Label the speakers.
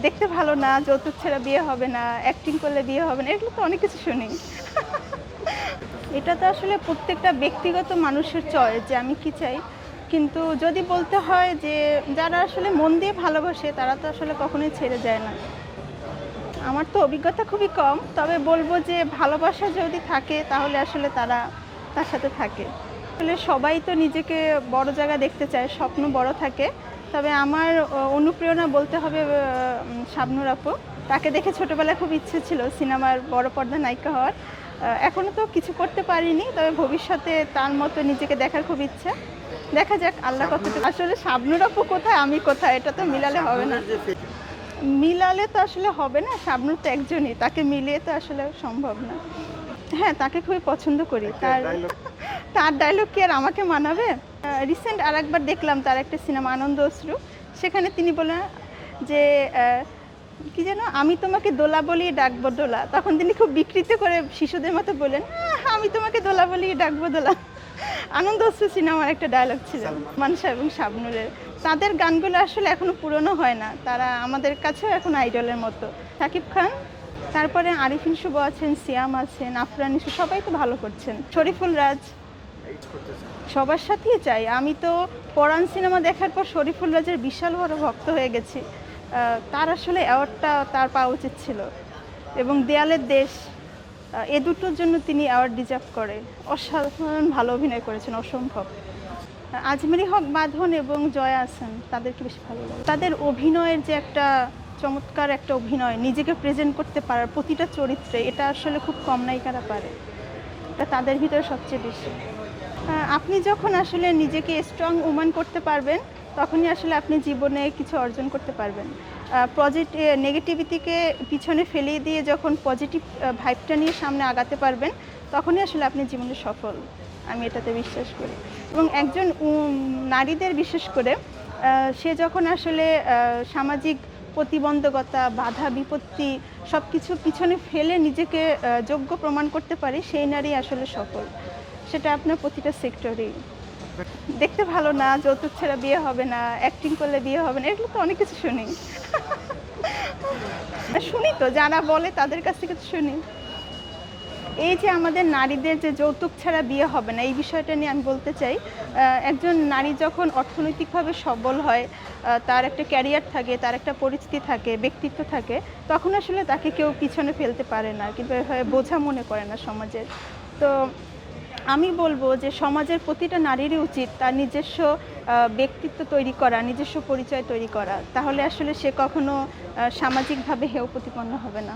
Speaker 1: দেখতে ভালো না, যৌতুক ছাড়া বিয়ে হবে না, অ্যাক্টিং করলে বিয়ে হবে না, এগুলো তো অনেক কিছু শুনি। এটা তো আসলে প্রত্যেকটা ব্যক্তিগত মানুষের চয়েস যে আমি কি চাই। কিন্তু যদি বলতে হয় যে যারা আসলে মন দিয়ে ভালোবাসে তারা তো আসলে কখনোই ছেড়ে যায় না। আমার তো অভিজ্ঞতা খুবই কম। তবে বলব যে ভালোবাসা যদি থাকে তাহলে আসলে তারা তার সাথে থাকে। আসলে সবাই তো নিজেকে বড় জায়গায় দেখতে চায়, স্বপ্ন বড় থাকে। তবে আমার অনুপ্রেরণা বলতে হবে শাবনূর আপু। তাকে দেখে ছোটবেলায় খুব ইচ্ছে ছিল সিনেমার বড় পর্দার নায়িকা হওয়ার। এখনো তো কিছু করতে পারিনি। তবে ভবিষ্যতে তার মতো নিজেকে দেখার খুব ইচ্ছা। দেখা যাক আল্লাহ কতটুকু। আসলে শাবনূর আপু কোথায়, আমি কোথায়, এটা তো মিলালে হবে না। মিলালে তো আসলে হবে না। শাবনূর তো একজনই। তাকে মিলিয়ে তো আসলে সম্ভব না। হ্যাঁ, তাকে খুবই পছন্দ করি। তার ডায়লগ কি আর আমাকে মানাবে? রিসেন্ট আরেকবার দেখলাম তার একটা সিনেমা 'আনন্দ অশ্রু'। সেখানে তিনি বললেন যে কি যেন, "আমি তোমাকে দোলা বলেই ডাকবো দোলা।" তখন তিনি খুব বিকৃত করে শিশুদের মতো বললেন, আমি তোমাকে দোলা বলেই ডাকবো দোলা।" 'আনন্দ অশ্রু' সিনেমার একটা ডায়লগ ছিল সালমান শাহ এবং শাবনূরের। তাদের গানগুলো আসলে এখনো পুরনো হয় না। তারা আমাদের কাছেও এখন আইডলের মতো। শাকিব খান, তারপরে আরিফিন শুভ আছেন, সিয়াম আছেন, আফরান নিশো, সবাই তো ভালো করছেন। শরীফুল রাজ, সবার সাথেই চাই। আমি তো পরাণ সিনেমা দেখার পর শরীফুল রাজের বিশাল বড় ভক্ত হয়ে গেছি। তার আসলে অ্যাওয়ার্ডটা তার পাওয়া উচিত ছিল। এবং দেয়ালের দেশ, এ দুটোর জন্য তিনি অ্যাওয়ার্ড ডিজার্ভ করে। অসাধারণ ভালো অভিনয় করেছেন, অসম্ভব। আজমেরি হক বাঁধন এবং জয়া আহসান, তাদেরকে বেশি ভালো লাগে। তাদের অভিনয়ের যে একটা চমৎকার একটা অভিনয়, নিজেকে প্রেজেন্ট করতে পারার প্রতিটা চরিত্রে, এটা আসলে খুব কম নায়িকারা পারে। এটা তাদের ভিতরে সবচেয়ে বেশি। আপনি যখন আসলে নিজেকে স্ট্রং ওম্যান করতে পারবেন, তখনই আসলে আপনি জীবনে কিছু অর্জন করতে পারবেন। নেগেটিভিটিকে পিছনে ফেলিয়ে দিয়ে যখন পজিটিভ ভাইবটা নিয়ে সামনে আগাতে পারবেন, তখনই আসলে আপনি জীবনে সফল। আমি এটাতে বিশ্বাস করি। এবং একজন নারীদের বিশেষ করে সে যখন আসলে সামাজিক প্রতিবন্ধকতা, বাধা বিপত্তি সব কিছুর পিছনে ফেলে নিজেকে যোগ্য প্রমাণ করতে পারে, সেই নারী আসলে সফল। সেটা আপনার প্রতিটা সেক্টরেই। দেখতে ভালো না, যৌতুক ছাড়া বিয়ে হবে না, অ্যাক্টিং করলে বিয়ে হবে না, এগুলো তো অনেক কিছু শুনি। শুনি তো, যারা বলে তাদের কাছ থেকে তো শুনি। এই যে আমাদের নারীদের যে যৌতুক ছাড়া বিয়ে হবে না, এই বিষয়টা নিয়ে আমি বলতে চাই। একজন নারী যখন অর্থনৈতিকভাবে সবল হয়, তার একটা ক্যারিয়ার থাকে, তার একটা পরিচিতি থাকে, ব্যক্তিত্ব থাকে, তখন আসলে তাকে কেউ পিছনে ফেলতে পারে না, কিন্তু এভাবে বোঝা মনে করে না সমাজের। তো আমি বলবো যে সমাজের প্রতিটা নারীরই উচিত তার নিজস্ব ব্যক্তিত্ব তৈরি করা, নিজস্ব পরিচয় তৈরি করা। তাহলে আসলে সে কখনো সামাজিকভাবে হেয় প্রতিপন্ন হবে না।